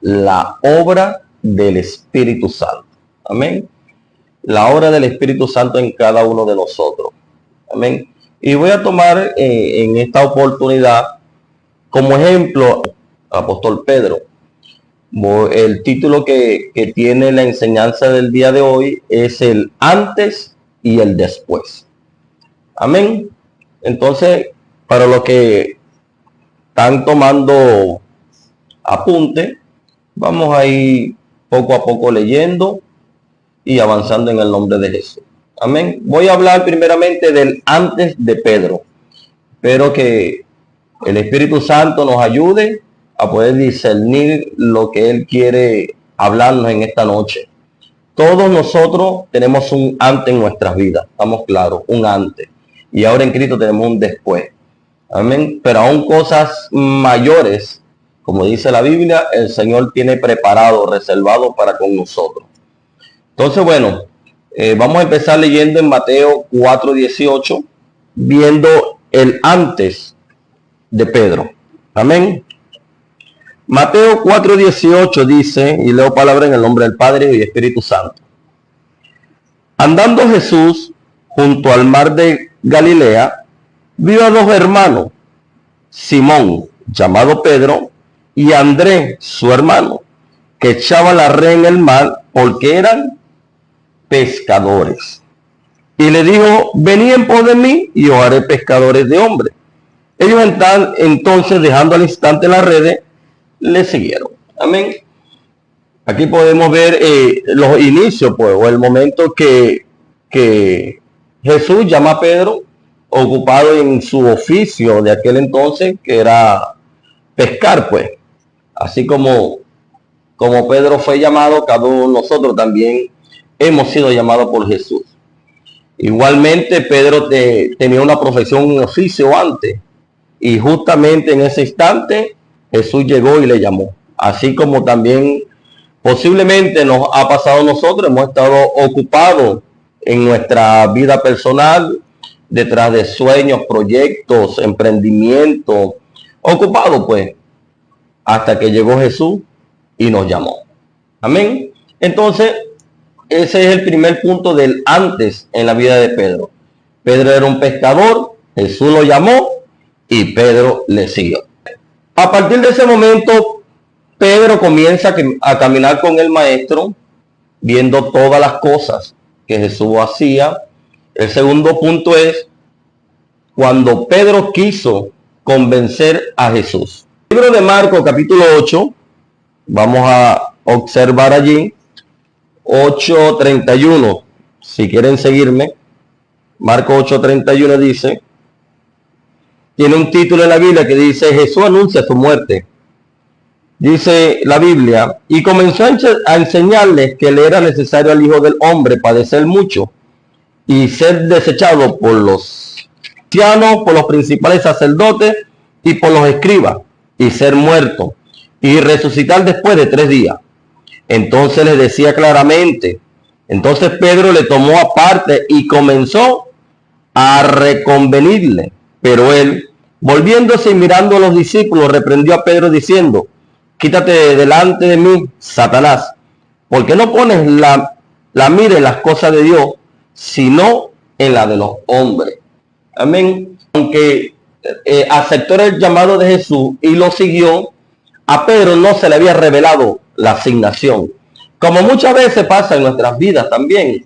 la obra del Espíritu Santo. Amén. La obra del Espíritu Santo en cada uno de nosotros. Amén. Y voy a tomar en esta oportunidad como ejemplo al apóstol Pedro. El título que tiene la enseñanza del día de hoy es el antes y el después. Amén. Entonces, para los que están tomando apunte, vamos a ir poco a poco leyendo y avanzando en el nombre de Jesús. Amén. Voy a hablar primeramente del antes de Pedro. Espero que el Espíritu Santo nos ayude a poder discernir lo que Él quiere hablarnos en esta noche. Todos nosotros tenemos un antes en nuestras vidas, estamos claros, un antes. Y ahora en Cristo tenemos un después. Amén. Pero aún cosas mayores, como dice la Biblia, el Señor tiene preparado, reservado para con nosotros. Entonces, bueno, vamos a empezar leyendo en Mateo 4:18, viendo el antes de Pedro. Amén. Mateo 4:18 dice, y leo palabra en el nombre del Padre y Espíritu Santo. Andando Jesús junto al mar de Galilea, vio a dos hermanos, Simón, llamado Pedro, y Andrés, su hermano, que echaban la red en el mar porque eran pescadores. Y le dijo, venid en pos de mí y os haré pescadores de hombres. Ellos entonces, dejando al instante las redes, le siguieron. Amén. Aquí podemos ver los inicios, pues, o el momento que Jesús llama a Pedro, ocupado en su oficio de aquel entonces, que era pescar, pues. Así como Pedro fue llamado, cada uno de nosotros también hemos sido llamados por Jesús. Igualmente, Pedro tenía una profesión, un oficio antes, y justamente en ese instante Jesús llegó y le llamó. Así como también posiblemente nos ha pasado a nosotros, hemos estado ocupados en nuestra vida personal, detrás de sueños, proyectos, emprendimientos, ocupados pues, hasta que llegó Jesús y nos llamó. Amén. Entonces, ese es el primer punto del antes en la vida de Pedro. Pedro era un pescador, Jesús lo llamó y Pedro le siguió. A partir de ese momento, Pedro comienza a caminar con el maestro, viendo todas las cosas que Jesús hacía. El segundo punto es cuando Pedro quiso convencer a Jesús. El libro de Marcos, capítulo 8, vamos a observar allí, 8:31, si quieren seguirme. Marcos 8:31 dice, tiene un título en la Biblia que dice, Jesús anuncia su muerte. Dice la Biblia, y comenzó a enseñarles que le era necesario al Hijo del Hombre padecer mucho y ser desechado por los ancianos, por los principales sacerdotes y por los escribas, y ser muerto y resucitar después de 3 días. Entonces les decía claramente. Entonces Pedro le tomó aparte y comenzó a reconvenirle. Pero él, volviéndose y mirando a los discípulos, reprendió a Pedro diciendo, quítate de delante de mí, Satanás, porque no pones la mira en las cosas de Dios, sino en la de los hombres. Amén. Aunque aceptó el llamado de Jesús y lo siguió, a Pedro no se le había revelado la asignación. Como muchas veces pasa en nuestras vidas también.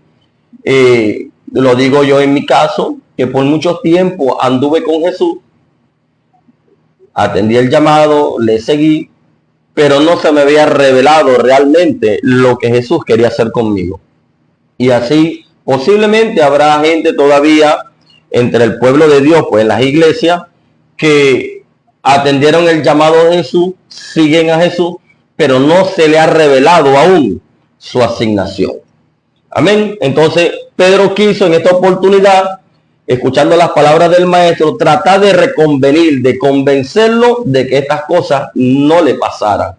Lo digo yo en mi caso, que por mucho tiempo anduve con Jesús, atendí el llamado, le seguí, pero no se me había revelado realmente lo que Jesús quería hacer conmigo. Y así posiblemente habrá gente todavía entre el pueblo de Dios, pues en las iglesias, que atendieron el llamado de Jesús, siguen a Jesús, pero no se le ha revelado aún su asignación. Amén. Entonces Pedro quiso en esta oportunidad, escuchando las palabras del maestro, tratar de reconvenir, de convencerlo de que estas cosas no le pasaran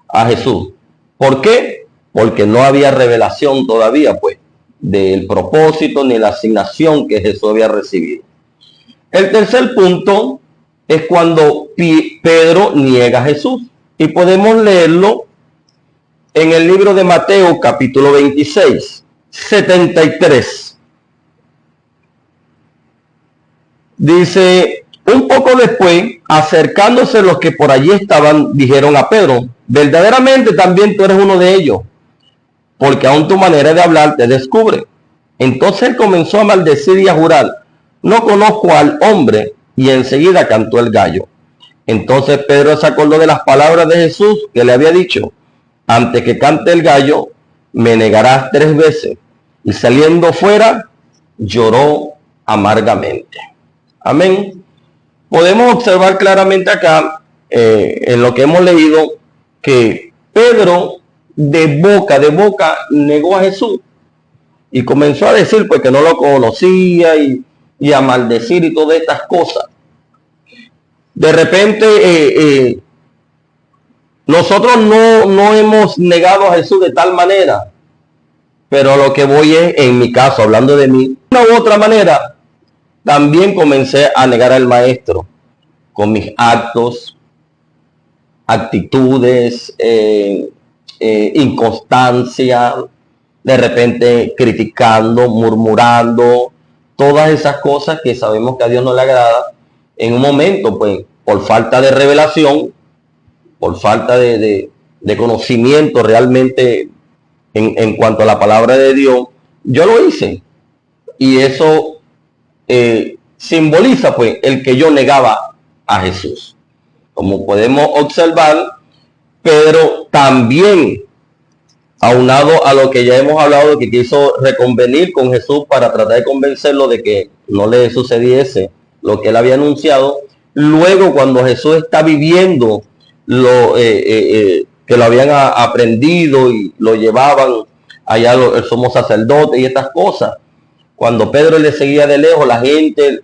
a Jesús. ¿Por qué? Porque no había revelación todavía, pues, del propósito ni la asignación que Jesús había recibido. El tercer punto es cuando Pedro niega a Jesús. Y podemos leerlo en el libro de Mateo, capítulo 26, 73. Dice, un poco después, acercándose los que por allí estaban, dijeron a Pedro, verdaderamente también tú eres uno de ellos, porque aún tu manera de hablar te descubre. Entonces él comenzó a maldecir y a jurar, no conozco al hombre, y enseguida cantó el gallo. Entonces Pedro se acordó de las palabras de Jesús que le había dicho, antes que cante el gallo, me negarás 3 veces. Y saliendo fuera, lloró amargamente. Amén. Podemos observar claramente acá, en lo que hemos leído, que Pedro de boca negó a Jesús. Y comenzó a decir pues que no lo conocía y a maldecir y todas estas cosas. De repente nosotros no hemos negado a Jesús de tal manera, pero lo que voy es, en mi caso, hablando de mí, de una u otra manera, también comencé a negar al Maestro con mis actos, actitudes, inconstancia, de repente criticando, murmurando, todas esas cosas que sabemos que a Dios no le agrada. En un momento, pues, por falta de revelación, por falta de conocimiento realmente en cuanto a la palabra de Dios, yo lo hice. Y eso simboliza, pues, el que yo negaba a Jesús. Como podemos observar, Pedro también, aunado a lo que ya hemos hablado, que quiso reconvenir con Jesús para tratar de convencerlo de que no le sucediese lo que él había anunciado. Luego, cuando Jesús está viviendo que lo habían aprendido y lo llevaban allá el sumo sacerdote y estas cosas, cuando Pedro le seguía de lejos, la gente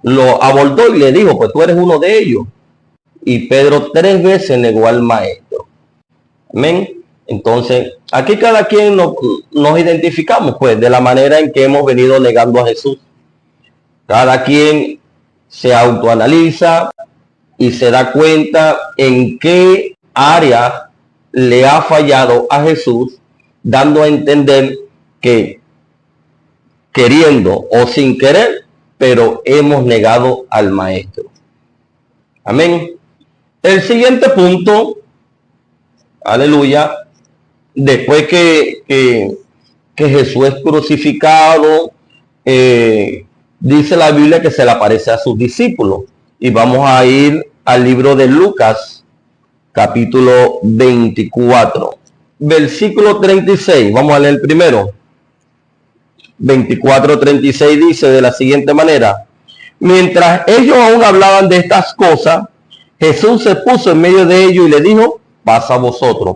lo abordó y le dijo, pues tú eres uno de ellos. Y Pedro 3 veces negó al Maestro. Amén. Entonces, aquí cada quien nos identificamos, pues, de la manera en que hemos venido negando a Jesús. Cada quien se autoanaliza y se da cuenta en qué área le ha fallado a Jesús, dando a entender que queriendo o sin querer, pero hemos negado al Maestro. Amén. El siguiente punto, aleluya, después que Jesús es crucificado, dice la Biblia que se le aparece a sus discípulos. Y vamos a ir al libro de Lucas, capítulo 24, versículo 36. Vamos a leer primero. 24:36 dice de la siguiente manera: mientras ellos aún hablaban de estas cosas, Jesús se puso en medio de ellos y le dijo, pasa a vosotros.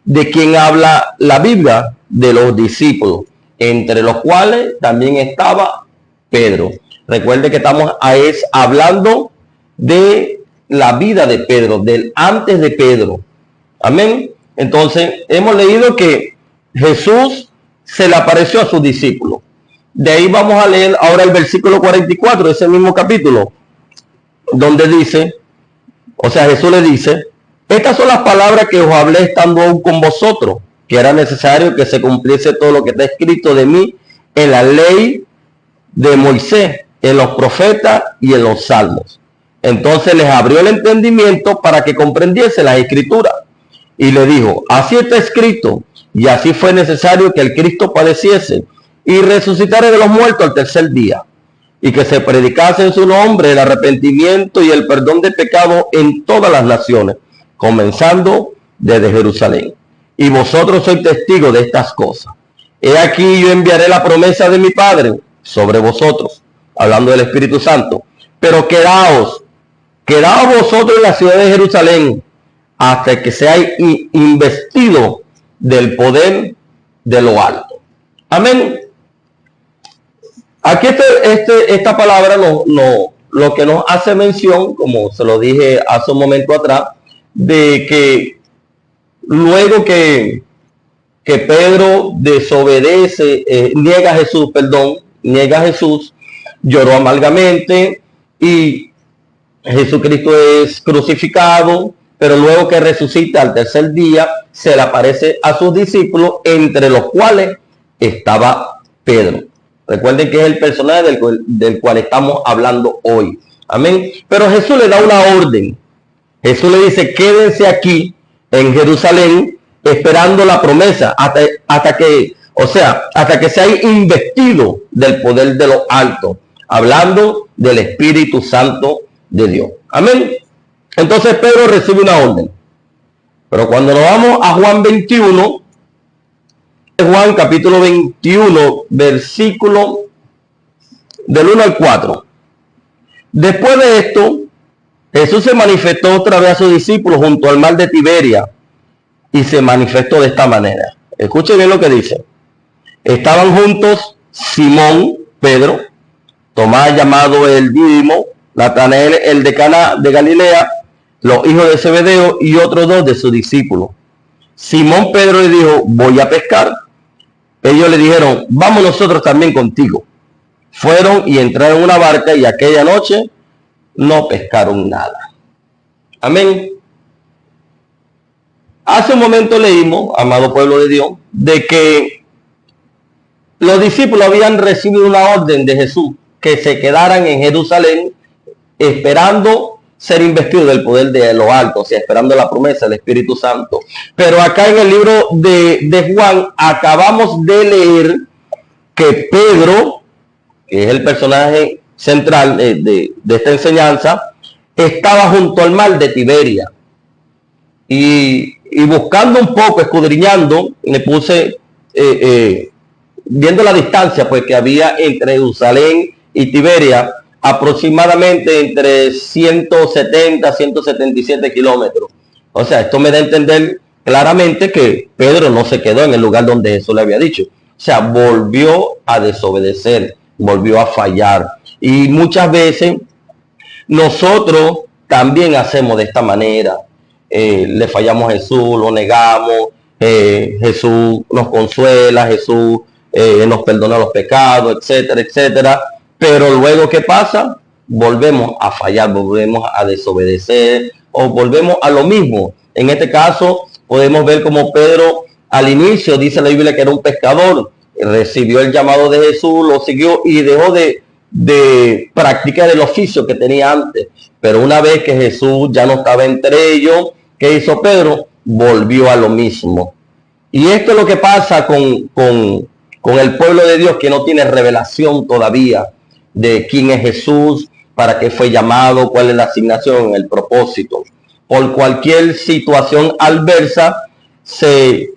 ¿De quién habla la Biblia? De los discípulos, entre los cuales también estaba Pedro. Recuerde que estamos hablando de la vida de Pedro, del antes de Pedro. Amén. Entonces, hemos leído que Jesús se le apareció a sus discípulos. De ahí vamos a leer ahora el versículo 44 de ese mismo capítulo, donde dice, o sea, Jesús le dice, estas son las palabras que os hablé estando aún con vosotros, que era necesario que se cumpliese todo lo que está escrito de mí en la ley de Moisés, en los profetas y en los salmos. Entonces les abrió el entendimiento para que comprendiese las escrituras. Y le dijo, así está escrito, y así fue necesario que el Cristo padeciese y resucitara de los muertos al tercer día, y que se predicase en su nombre el arrepentimiento y el perdón de pecado en todas las naciones, comenzando desde Jerusalén. Y vosotros sois testigos de estas cosas. He aquí yo enviaré la promesa de mi Padre sobre vosotros, hablando del Espíritu Santo. Pero quedaos vosotros en la ciudad de Jerusalén, hasta que seáis investidos del poder de lo alto. Amén. Aquí esta palabra lo que nos hace mención, como se lo dije hace un momento atrás, de que luego que Pedro desobedece, niega a Jesús, lloró amargamente y Jesucristo es crucificado, pero luego que resucita al tercer día, se le aparece a sus discípulos, entre los cuales estaba Pedro. Recuerden que es el personaje del cual estamos hablando hoy. Amén. Pero Jesús le da una orden. Jesús le dice, quédense aquí en Jerusalén esperando la promesa hasta que sea investido del poder de los altos, hablando del Espíritu Santo de Dios. Amén. Entonces Pedro recibe una orden. Pero cuando nos vamos a Juan 21, Juan capítulo 21, versículo del 1 al 4. Después de esto, Jesús se manifestó otra vez a sus discípulos junto al mar de Tiberia y se manifestó de esta manera. Escuchen bien lo que dice. Estaban juntos Simón, Pedro, Tomás llamado el Dídimo, Natanael el de Caná de Galilea, los hijos de Zebedeo y otros dos de sus discípulos. Simón Pedro le dijo, voy a pescar. Ellos le dijeron, vamos nosotros también contigo. Fueron y entraron en una barca y aquella noche no pescaron nada. Amén. Hace un momento leímos, amado pueblo de Dios, de que los discípulos habían recibido una orden de Jesús que se quedaran en Jerusalén esperando ser investidos del poder de lo alto, o sea, esperando la promesa del Espíritu Santo. Pero acá en el libro de Juan acabamos de leer que Pedro, que es el personaje central de esta enseñanza, estaba junto al mar de Tiberia. Y buscando un poco, escudriñando, me puse viendo la distancia pues que había entre Jerusalén y Tiberia, aproximadamente entre 170 177 kilómetros. O sea, esto me da a entender claramente que Pedro no se quedó en el lugar donde Jesús le había dicho. O sea, volvió a desobedecer, volvió a fallar. Y muchas veces nosotros también hacemos de esta manera. Le fallamos a Jesús, lo negamos, Jesús nos consuela, Jesús nos perdona los pecados, etcétera, etcétera. Pero luego, ¿qué pasa? Volvemos a fallar, volvemos a desobedecer o volvemos a lo mismo. En este caso, podemos ver como Pedro al inicio, dice la Biblia que era un pescador, recibió el llamado de Jesús, lo siguió y dejó de practicar el oficio que tenía antes. Pero una vez que Jesús ya no estaba entre ellos, ¿qué hizo Pedro? Volvió a lo mismo. Y esto es lo que pasa con el pueblo de Dios, que no tiene revelación todavía de quién es Jesús, para qué fue llamado, cuál es la asignación, el propósito. Por cualquier situación adversa se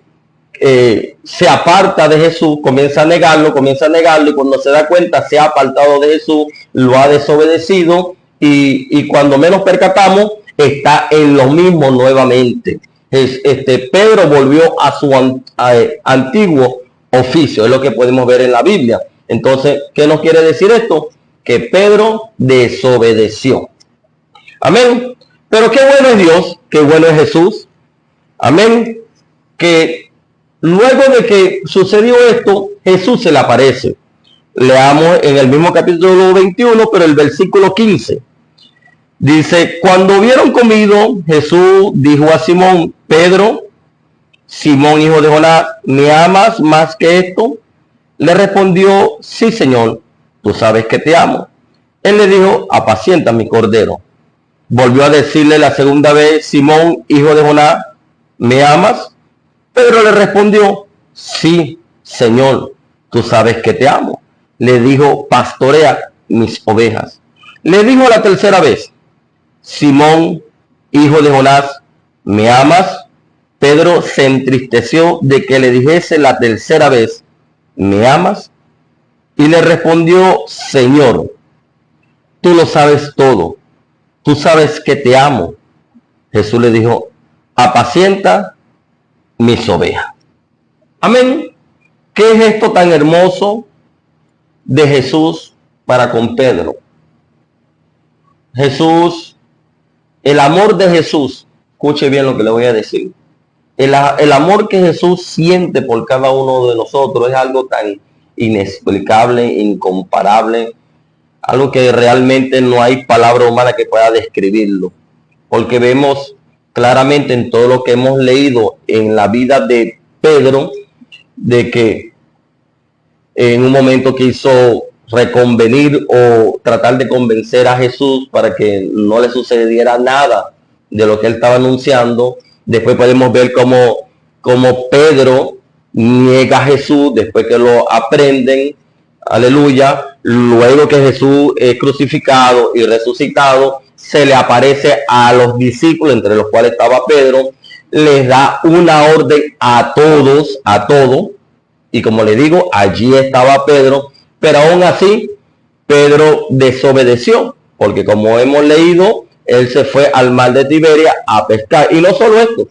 aparta de Jesús, comienza a negarlo, y cuando se da cuenta se ha apartado de Jesús, lo ha desobedecido y cuando menos percatamos está en lo mismo nuevamente. Pedro volvió a su antiguo oficio, es lo que podemos ver en la Biblia. Entonces, ¿qué nos quiere decir esto? Que Pedro desobedeció. Amén. Pero qué bueno es Dios, qué bueno es Jesús. Amén. Que luego de que sucedió esto, Jesús se le aparece. Leamos en el mismo capítulo 21, pero el versículo 15. Dice, cuando hubieron comido, Jesús dijo a Simón, Pedro, Simón, hijo de Jonás, ¿me amas más que esto? Le respondió, sí, Señor, tú sabes que te amo. Él le dijo, apacienta mi cordero. Volvió a decirle la segunda vez, Simón, hijo de Jonás, ¿me amas? Pedro le respondió, sí, Señor, tú sabes que te amo. Le dijo, pastorea mis ovejas. Le dijo la tercera vez, Simón, hijo de Jonás, ¿me amas? Pedro se entristeció de que le dijese la tercera vez, ¿me amas? Y le respondió, Señor, tú lo sabes todo, tú sabes que te amo. Jesús le dijo, apacienta mis ovejas. Amén. ¿Qué es esto tan hermoso de Jesús para con Pedro? Jesús, el amor de Jesús, escuche bien lo que le voy a decir. El amor que Jesús siente por cada uno de nosotros es algo tan inexplicable, incomparable, algo que realmente no hay palabra humana que pueda describirlo. Porque vemos claramente en todo lo que hemos leído en la vida de Pedro, de que en un momento quiso reconvenir o tratar de convencer a Jesús para que no le sucediera nada de lo que él estaba anunciando. Después podemos ver cómo Pedro niega a Jesús después que lo aprenden, aleluya. Luego que Jesús es crucificado y resucitado, se le aparece a los discípulos, entre los cuales estaba Pedro, les da una orden a todos, y como le digo, allí estaba Pedro, pero aún así Pedro desobedeció, porque como hemos leído, él se fue al mar de Tiberia a pescar. Y no solo esto,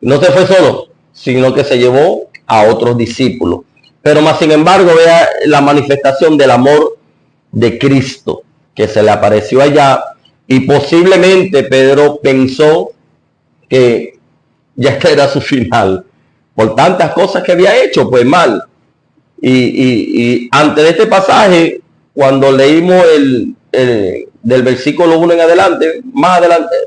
no se fue solo, sino que se llevó a otros discípulos. Pero más sin embargo, vea la manifestación del amor de Cristo, que se le apareció allá, y posiblemente Pedro pensó que ya este era su final, por tantas cosas que había hecho, pues mal. Y antes de este pasaje, cuando leímos del versículo 1 en adelante,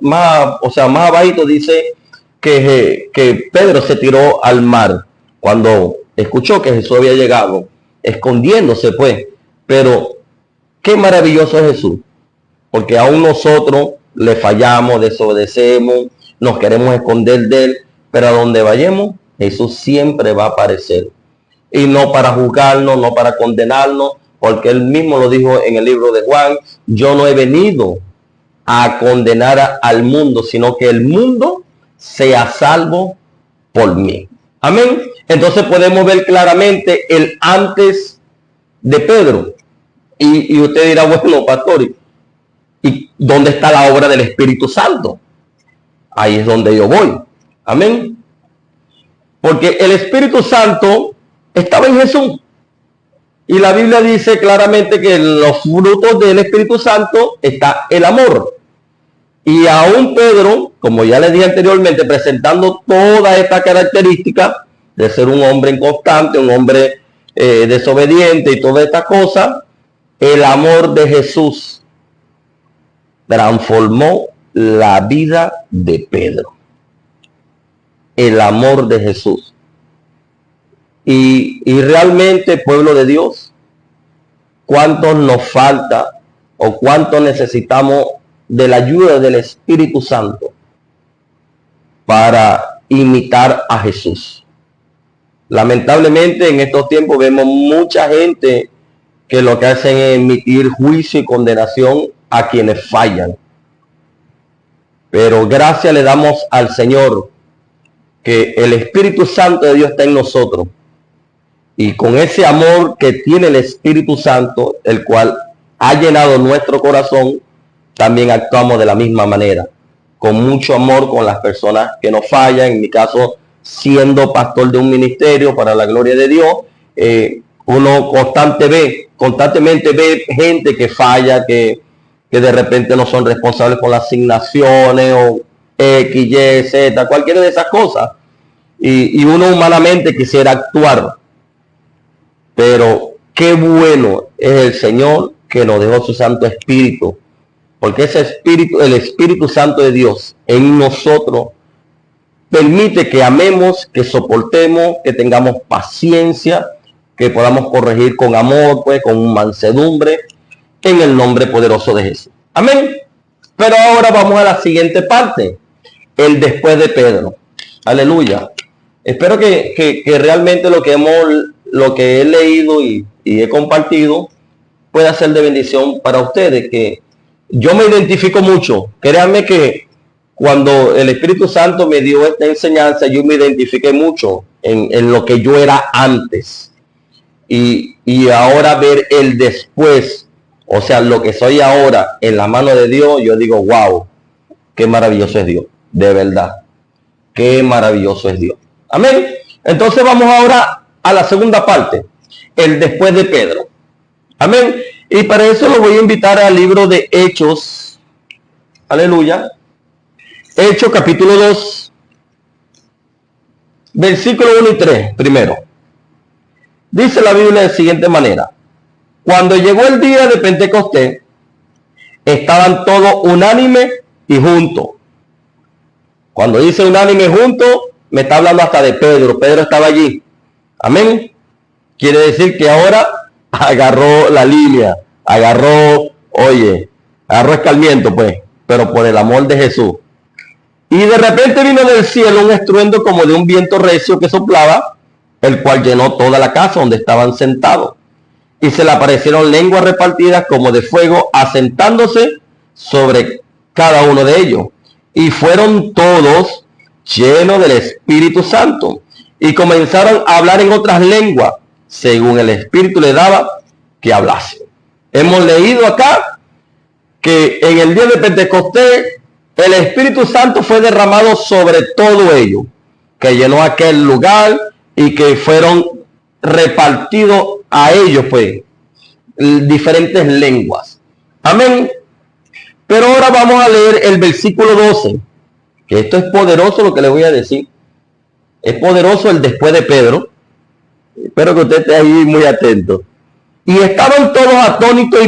más abajito dice que Pedro se tiró al mar cuando escuchó que Jesús había llegado, escondiéndose pues. Pero qué maravilloso es Jesús, porque aún nosotros le fallamos, desobedecemos, nos queremos esconder de él, pero a donde vayamos, Jesús siempre va a aparecer. Y no para juzgarnos, no para condenarnos, porque él mismo lo dijo en el libro de Juan: yo no he venido a condenar al mundo, sino que el mundo sea salvo por mí. Amén. Entonces podemos ver claramente el antes de Pedro. Y usted dirá, bueno, pastor, ¿y dónde está la obra del Espíritu Santo? Ahí es donde yo voy. Amén. Porque el Espíritu Santo estaba en Jesús. Y la Biblia dice claramente que en los frutos del Espíritu Santo está el amor. Y aún Pedro, como ya le dije anteriormente, presentando toda esta característica de ser un hombre inconstante, un hombre desobediente y toda esta cosa, el amor de Jesús transformó la vida de Pedro. El amor de Jesús. Y realmente, pueblo de Dios, ¿cuánto nos falta o cuánto necesitamos de la ayuda del Espíritu Santo para imitar a Jesús? Lamentablemente en estos tiempos vemos mucha gente que lo que hacen es emitir juicio y condenación a quienes fallan. Pero gracias le damos al Señor que el Espíritu Santo de Dios está en nosotros. Y con ese amor que tiene el Espíritu Santo, el cual ha llenado nuestro corazón, también actuamos de la misma manera, con mucho amor con las personas que nos fallan. En mi caso, siendo pastor de un ministerio para la gloria de Dios, uno constantemente ve gente que falla, que de repente no son responsables por las asignaciones o X, Y, Z, cualquiera de esas cosas. Y uno humanamente quisiera actuar. Pero qué bueno es el Señor que nos dejó su Santo Espíritu, porque ese Espíritu, el Espíritu Santo de Dios en nosotros, permite que amemos, que soportemos, que tengamos paciencia, que podamos corregir con amor, pues, con mansedumbre, en el nombre poderoso de Jesús. Amén. Pero ahora vamos a la siguiente parte, el después de Pedro. Aleluya. Espero que realmente lo que he leído y he compartido pueda ser de bendición para ustedes, que yo me identifico mucho. Créanme que cuando el Espíritu Santo me dio esta enseñanza, yo me identifiqué mucho en lo que yo era antes. Y ahora ver el después, o sea, lo que soy ahora en la mano de Dios, yo digo, wow, qué maravilloso es Dios, de verdad. Qué maravilloso es Dios. Amén. Entonces vamos ahora a la segunda parte, el después de Pedro. Amén. Y para eso lo voy a invitar al libro de Hechos. Aleluya. Hechos capítulo 2, versículo 1 y 3 primero. Dice la Biblia de la siguiente manera: cuando llegó el día de Pentecostés, estaban todos unánimes y juntos. Cuando dice unánime junto, me está hablando hasta de Pedro. Pedro estaba allí. Amén. Quiere decir que ahora agarró la línea, agarró escarmiento, pues, pero por el amor de Jesús. Y de repente vino del cielo un estruendo como de un viento recio que soplaba, el cual llenó toda la casa donde estaban sentados. Y se le aparecieron lenguas repartidas como de fuego, asentándose sobre cada uno de ellos. Y fueron todos llenos del Espíritu Santo. Y comenzaron a hablar en otras lenguas, según el Espíritu le daba que hablase. Hemos leído acá que en el día de Pentecostés el Espíritu Santo fue derramado sobre todo ello, que llenó aquel lugar y que fueron repartidos a ellos, pues, diferentes lenguas. Amén. Pero ahora vamos a leer el versículo 12, que esto es poderoso lo que le voy a decir. Es poderoso el después de Pedro. Espero que usted esté ahí muy atento. Y estaban todos atónitos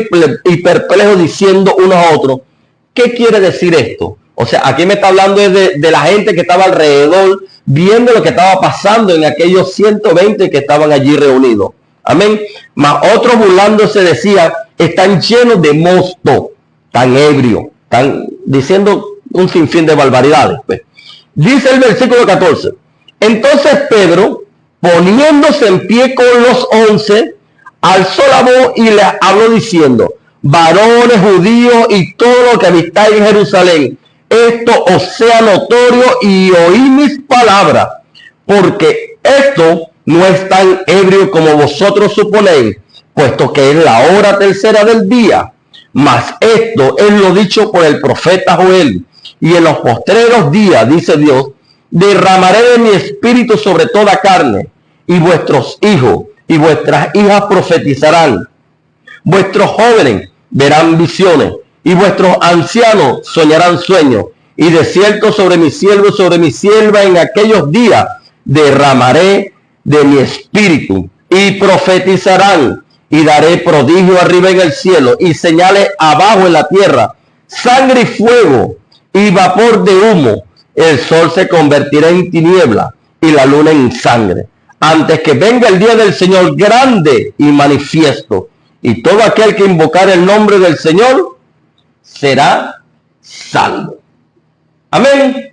y perplejos, diciendo unos a otros, ¿qué quiere decir esto? O sea, aquí me está hablando de la gente que estaba alrededor, viendo lo que estaba pasando en aquellos 120 que estaban allí reunidos. Amén. Mas otros burlándose decían, están llenos de mosto, tan ebrio, están diciendo un sinfín de barbaridades. Pues. Dice el versículo 14. Entonces Pedro, poniéndose en pie con los 11, alzó la voz y le habló diciendo, varones judíos y todo lo que habitáis en Jerusalén, esto os sea notorio y oí mis palabras, porque esto no es tan ebrio como vosotros suponéis, puesto que es la hora tercera del día. Mas esto es lo dicho por el profeta Joel. Y en los postreros días, dice Dios, derramaré de mi espíritu sobre toda carne, y vuestros hijos y vuestras hijas profetizarán. Vuestros jóvenes verán visiones, y vuestros ancianos soñarán sueños. Y de cierto sobre mi siervo y sobre mi sierva en aquellos días derramaré de mi espíritu, y profetizarán, y daré prodigio arriba en el cielo, y señales abajo en la tierra, sangre y fuego, y vapor de humo. El sol se convertirá en tiniebla, y la luna en sangre, antes que venga el día del Señor grande y manifiesto. Y todo aquel que invocar el nombre del Señor será salvo. Amén.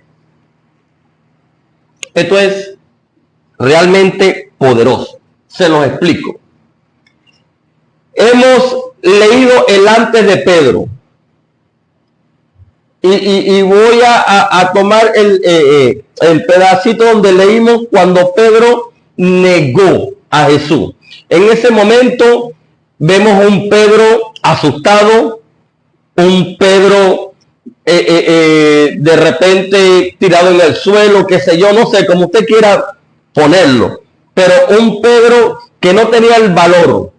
Esto es realmente poderoso. Se los explico. Hemos leído el antes de Pedro. Y voy a tomar el pedacito donde leímos cuando Pedro negó a Jesús. En ese momento vemos un Pedro asustado, un Pedro de repente tirado en el suelo, qué sé yo, no sé, como usted quiera ponerlo, pero un Pedro que no tenía el valor,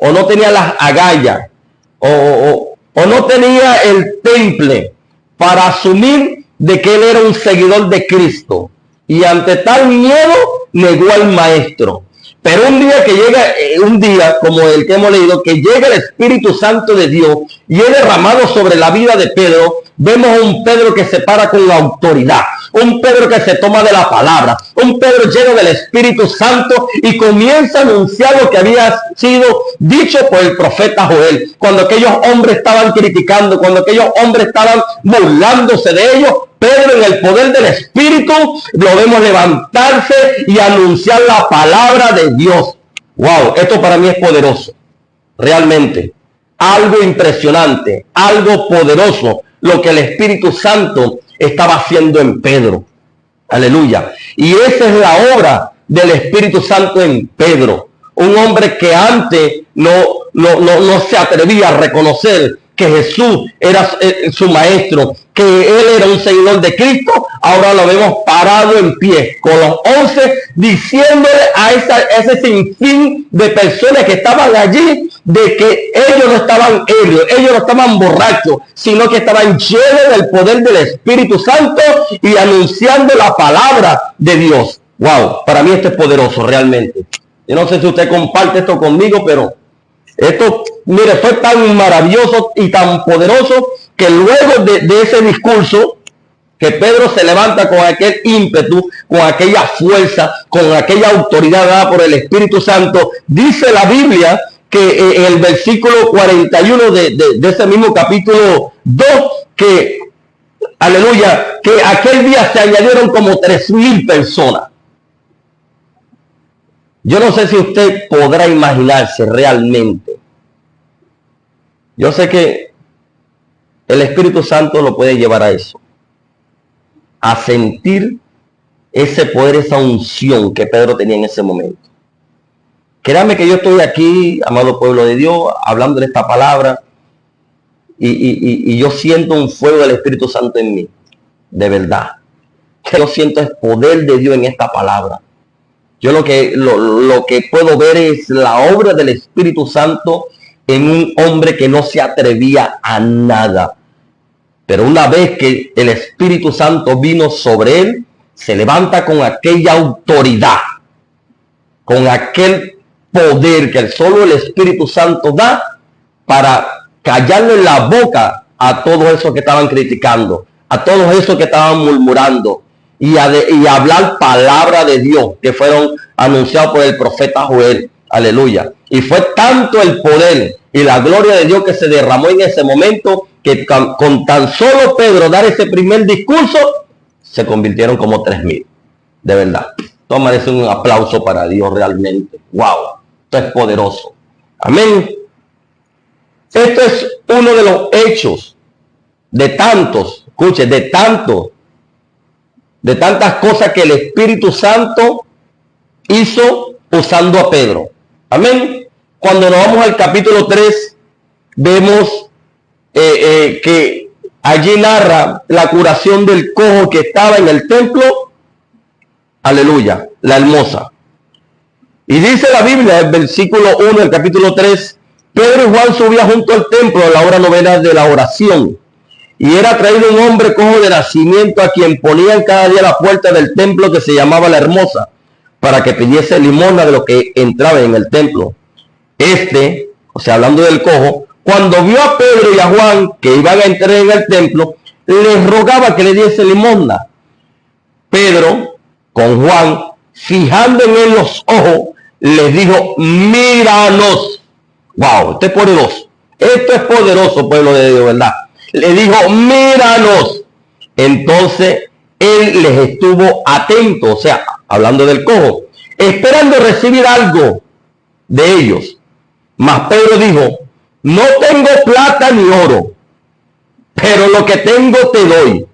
o no tenía las agallas, o no tenía el temple para asumir de que él era un seguidor de Cristo. Y ante tal miedo negó al maestro. Pero un día que llega, un día como el que hemos leído, que llega el Espíritu Santo de Dios y es derramado sobre la vida de Pedro, vemos a un Pedro que se para con la autoridad, un Pedro que se toma de la palabra, un Pedro lleno del Espíritu Santo y comienza a anunciar lo que había sido dicho por el profeta Joel. Cuando aquellos hombres estaban criticando, cuando aquellos hombres estaban burlándose de ellos, Pedro, en el poder del Espíritu, lo vemos levantarse y anunciar la palabra de Dios. Wow, esto para mí es poderoso. Realmente. Algo impresionante, algo poderoso, lo que el Espíritu Santo estaba haciendo en Pedro. Aleluya. Y esa es la obra del Espíritu Santo en Pedro. Un hombre que antes no se atrevía a reconocer que Jesús era su maestro, que él era un seguidor de Cristo, ahora lo vemos parado en pie con los 11, diciéndole a ese sinfín de personas que estaban allí, de que ellos no estaban ebrios, ellos no estaban borrachos, sino que estaban llenos del poder del Espíritu Santo y anunciando la palabra de Dios. Wow, para mí esto es poderoso realmente. Yo no sé si usted comparte esto conmigo, pero esto, mire, fue tan maravilloso y tan poderoso que luego de ese discurso, que Pedro se levanta con aquel ímpetu, con aquella fuerza, con aquella autoridad dada por el Espíritu Santo. Dice la Biblia que en el versículo 41 de ese mismo capítulo 2, que, aleluya, que aquel día se añadieron como 3,000 personas. Yo no sé si usted podrá imaginarse realmente. Yo sé que el Espíritu Santo lo puede llevar a eso, a sentir ese poder, esa unción que Pedro tenía en ese momento. Créame que yo estoy aquí, amado pueblo de Dios, hablando de esta palabra, y yo siento un fuego del Espíritu Santo en mí, de verdad. Yo siento el poder de Dios en esta palabra. Yo lo que puedo ver es la obra del Espíritu Santo en un hombre que no se atrevía a nada. Pero una vez que el Espíritu Santo vino sobre él, se levanta con aquella autoridad, con aquel poder que solo el Espíritu Santo da, para callarle la boca a todos esos que estaban criticando, a todos esos que estaban murmurando, y hablar palabra de Dios que fueron anunciados por el profeta Joel. Aleluya. Y fue tanto el poder y la gloria de Dios que se derramó en ese momento, que con tan solo Pedro dar ese primer discurso, se convirtieron como 3,000. De verdad. Esto merece un aplauso para Dios realmente. Wow. Esto es poderoso. Amén. Esto es uno de los hechos de tantos, escuche, de tantas cosas que el Espíritu Santo hizo usando a Pedro. Amén. Cuando nos vamos al capítulo 3, vemos que allí narra la curación del cojo que estaba en el templo. Aleluya, la hermosa. Y dice la Biblia, el versículo 1 del capítulo 3, Pedro y Juan subían junto al templo a la hora novena de la oración. Y era traído un hombre cojo de nacimiento, a quien ponían cada día la puerta del templo, que se llamaba la Hermosa, para que pidiese limosna de lo que entraba en el templo. O sea, hablando del cojo, cuando vio a Pedro y a Juan que iban a entrar en el templo, les rogaba que le diese limosna. Pedro, con Juan, fijando en él los ojos, les dijo: míranos. Wow, esto es poderoso. Esto es poderoso, pueblo de Dios, ¿verdad? Le dijo: míranos. Entonces él les estuvo atento, o sea, hablando del cojo, esperando recibir algo de ellos. Mas Pedro dijo: no tengo plata ni oro, pero lo que tengo te doy.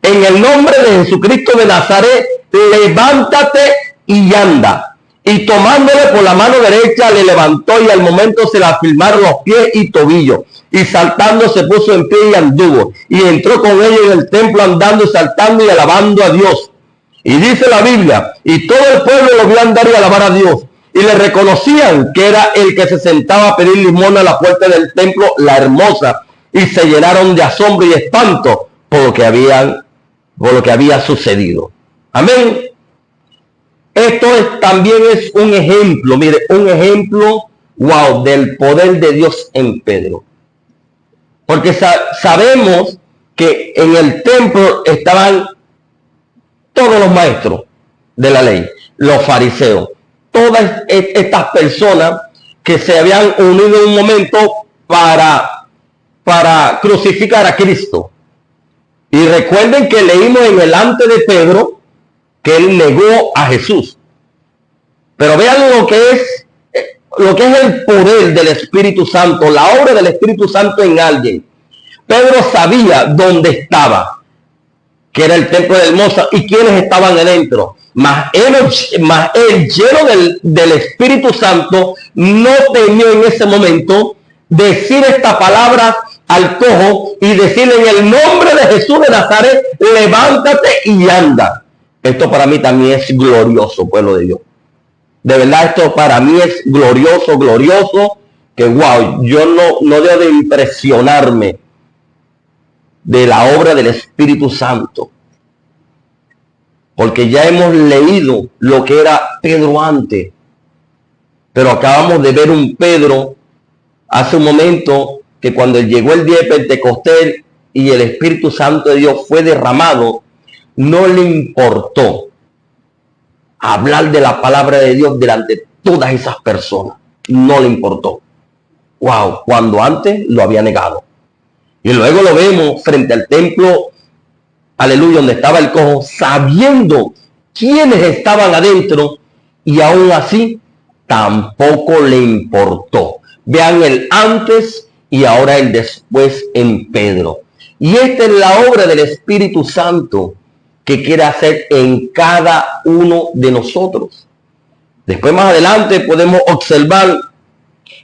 En el nombre de Jesucristo de Nazaret, levántate y anda. Y tomándole por la mano derecha, le levantó, y al momento se le afirmaron los pies y tobillos. Y saltando se puso en pie y anduvo. Y entró con ellos en el templo, andando y saltando y alabando a Dios. Y dice la Biblia, y todo el pueblo lo vio andar y alabar a Dios. Y le reconocían que era el que se sentaba a pedir limosna a la puerta del templo, la Hermosa. Y se llenaron de asombro y espanto por lo que había sucedido. Amén. Esto también es un ejemplo, mire, un ejemplo, wow, del poder de Dios en Pedro. Porque sabemos que en el templo estaban todos los maestros de la ley, los fariseos, todas estas personas que se habían unido en un momento para crucificar a Cristo. Y recuerden que leímos en el antes de Pedro que él negó a Jesús. Pero vean lo que es el poder del Espíritu Santo, la obra del Espíritu Santo en alguien. Pedro sabía dónde estaba, que era el templo de Hermosa, y quienes estaban adentro. Mas él lleno del Espíritu Santo, no temió en ese momento decir esta palabra al cojo y decirle: en el nombre de Jesús de Nazaret, levántate y anda. Esto para mí también es glorioso, pueblo de Dios. De verdad, esto para mí es glorioso, que wow, yo no debo de impresionarme de la obra del Espíritu Santo. Porque ya hemos leído lo que era Pedro antes. Pero acabamos de ver un Pedro hace un momento, que cuando llegó el día de Pentecostés y el Espíritu Santo de Dios fue derramado, no le importó hablar de la palabra de Dios delante de todas esas personas. No le importó. Wow, cuando antes lo había negado. Y luego lo vemos frente al templo, aleluya, donde estaba el cojo, sabiendo quiénes estaban adentro, y aún así tampoco le importó. Vean el antes y ahora el después en Pedro. Y esta es la obra del Espíritu Santo que quiere hacer en cada uno de nosotros. Después, más adelante, podemos observar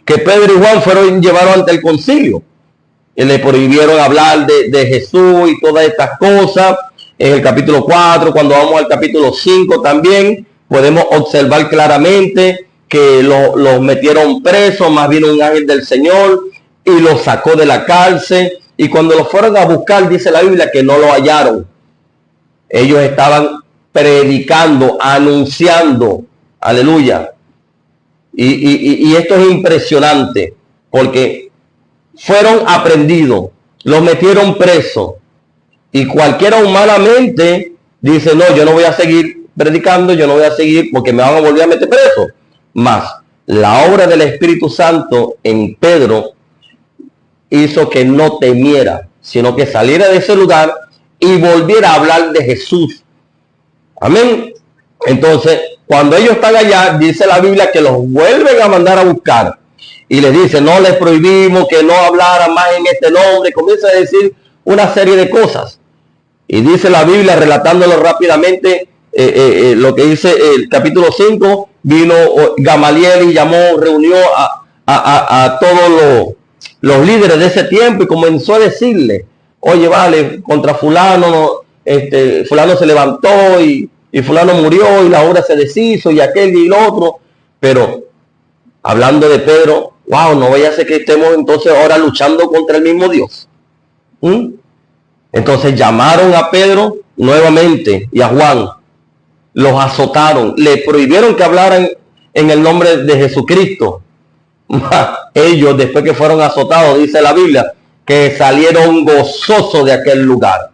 que Pedro y Juan fueron llevados ante el concilio. Y le prohibieron hablar de Jesús y todas estas cosas. En el capítulo 4, cuando vamos al capítulo 5 también, podemos observar claramente que los metieron presos, más bien un ángel del Señor, y los sacó de la cárcel. Y cuando los fueron a buscar, dice la Biblia que no lo hallaron. Ellos estaban predicando, anunciando, aleluya. Y esto es impresionante, porque fueron aprendidos, los metieron presos, y cualquiera humanamente dice, no, yo no voy a seguir predicando, yo no voy a seguir porque me van a volver a meter preso. Más la obra del Espíritu Santo en Pedro hizo que no temiera, sino que saliera de ese lugar y volviera a hablar de Jesús. Amén. Entonces, cuando ellos están allá, dice la Biblia que los vuelven a mandar a buscar. Y les dice, no les prohibimos que no hablaran más en este nombre. Comienza a decir una serie de cosas. Y dice la Biblia, relatándolo rápidamente, lo que dice el capítulo 5, vino Gamaliel y reunió a todos los líderes de ese tiempo y comenzó a decirle, oye, vale, contra fulano, fulano se levantó y fulano murió y la obra se deshizo y aquel y el otro. Pero hablando de Pedro, wow, no vaya a ser que estemos entonces ahora luchando contra el mismo Dios. Entonces llamaron a Pedro nuevamente y a Juan, los azotaron, le prohibieron que hablaran en el nombre de Jesucristo. Ellos, después que fueron azotados, dice la Biblia, que salieron gozosos de aquel lugar.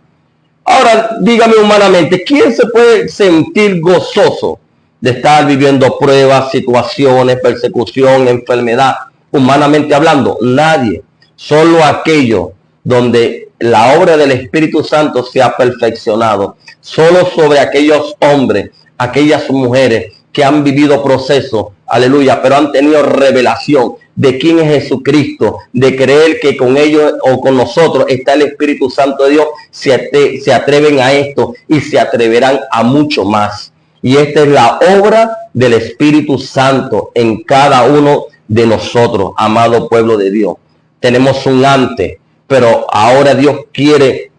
Ahora, dígame humanamente, ¿quién se puede sentir gozoso de estar viviendo pruebas, situaciones, persecución, enfermedad? Humanamente hablando, nadie. Solo aquellos donde la obra del Espíritu Santo se ha perfeccionado. Solo sobre aquellos hombres, aquellas mujeres que han vivido procesos, aleluya, pero han tenido revelación de quién es Jesucristo, de creer que con ellos o con nosotros está el Espíritu Santo de Dios, se atreven a esto y se atreverán a mucho más. Y esta es la obra del Espíritu Santo en cada uno de nosotros, amado pueblo de Dios. Tenemos un antes, pero ahora Dios quiere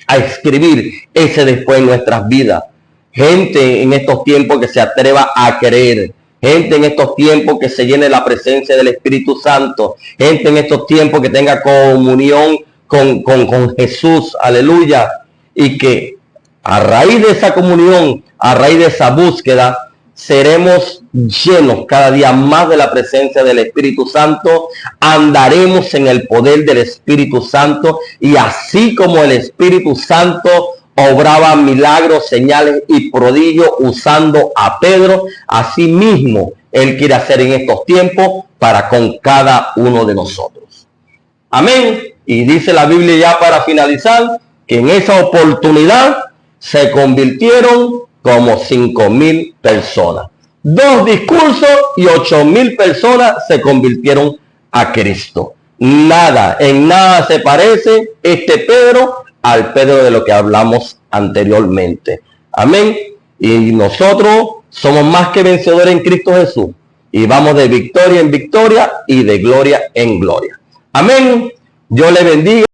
escribir ese después en nuestras vidas. Gente en estos tiempos que se atreva a creer. Gente en estos tiempos que se llene la presencia del Espíritu Santo. Gente en estos tiempos que tenga comunión con Jesús. Aleluya. Y que a raíz de esa comunión, a raíz de esa búsqueda, seremos llenos cada día más de la presencia del Espíritu Santo. Andaremos en el poder del Espíritu Santo. Y así como el Espíritu Santo obraba milagros, señales y prodigios usando a Pedro, así mismo Él quiere hacer en estos tiempos para con cada uno de nosotros. Amén. Y dice la Biblia ya para finalizar, que en esa oportunidad se convirtieron como 5,000 personas. 2 discursos y 8,000 personas se convirtieron a Cristo. Nada, en nada se parece este Pedro al Pedro de lo que hablamos anteriormente. Amén. Y nosotros somos más que vencedores en Cristo Jesús. Y vamos de victoria en victoria y de gloria en gloria. Amén. Dios le bendiga.